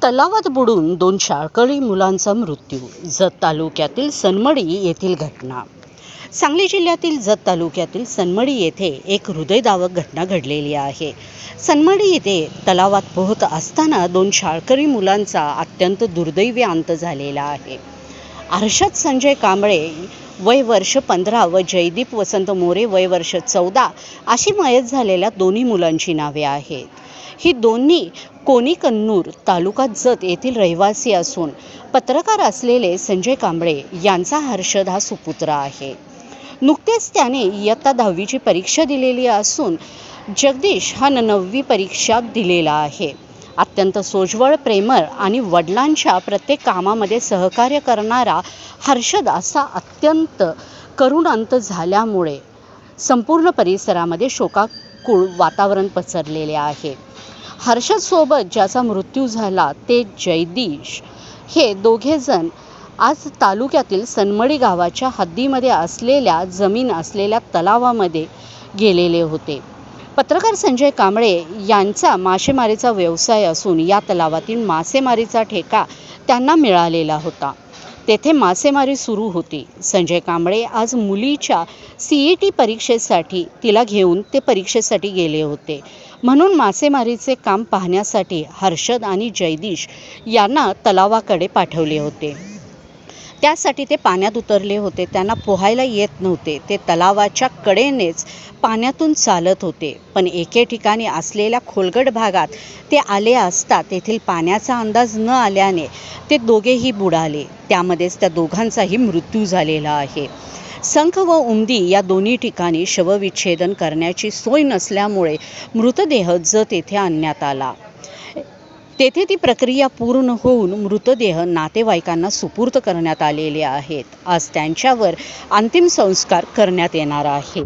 तलावात बुडून 2 शाळकरी मुलांचा मृत्यू. जत तालुक्यातील सनमडी येथील घटना. सांगली जिल्ह्यातील जत तालुक्यातील सनमडी येथे एक हृदयद्रावक घटना घडलेली आहे. सनमडी येथे तलावात पोहत असताना 2 शाळकरी मुलांचा अत्यंत दुर्दैवी अंत झालेला आहे. हर्षद संजय कांबळे वय वर्ष 15 व जयदीप वसंत मोरे वय वर्ष 14 अशी मयत झालेल्या दोन्ही मुलांची नावे आहेत. ही दोन्ही कोणीकन्नूर तालुका जत येथील रहिवासी असून पत्रकार असलेले संजय कांबळे यांचा हर्षद हा सुपुत्र आहे. नुकतेच त्याने इयत्ता 10वीची परीक्षा दिलेली असून जगदीश हा 9वी परीक्षा दिलेला आहे. अत्यंत सोज्वळ, प्रेमळ आणि वडिलांच्या प्रत्येक कामामध्ये सहकार्य करणारा हर्षद असा अत्यंत करुण अंत झाल्यामुळे संपूर्ण परिसरामध्ये शोकाकुळ वातावरण पसरलेले आहे. हर्षद सोबत ज्याचा मृत्यू झाला ते जयदीश हे दोघेजण आज तालुक्यातील सनमडी गावाच्या हद्दीमध्ये असलेल्या जमीन असलेल्या तलावामध्ये गेलेले होते. पत्रकार संजय कांबळे यांचा मासेमारीचा व्यवसाय असून या तलावातील मासेमारीचा ठेका त्यांना मिळालेला होता. तेथे मासेमारी सुरू होती. संजय कांबळे आज मुलीच्या CET परीक्षेसाठी तिला घेऊन ते परीक्षेसाठी गेले होते. म्हणून मासेमारीचे काम पाहण्यासाठी हर्षद आणि जयदीश यांना तलावाकडे पाठवले होते. त्यासाठी ते पाण्यात उतरले होते. त्यांना पोहायला येत नव्हते. ते तलावाच्या कडेनेच पाण्यातून चालत होते. पण एके ठिकाणी असलेल्या खोलगट भागात ते आले असता तेथील पाण्याचा अंदाज न आल्याने ते दोघेही बुडाले. त्यामध्येच त्या दोघांचाही मृत्यू झालेला आहे. संख व उमदी या दोन्ही ठिकाणी शवविच्छेदन करण्याची सोय नसल्यामुळे मृतदेह जत येथे आणण्यात आला. तेथे ती प्रक्रिया पूर्ण होऊन मृतदेह नातेवाईकांना सुपूर्द करण्यात आलेले आहेत. आज त्यांच्यावर अंतिम संस्कार करण्यात येणार आहे.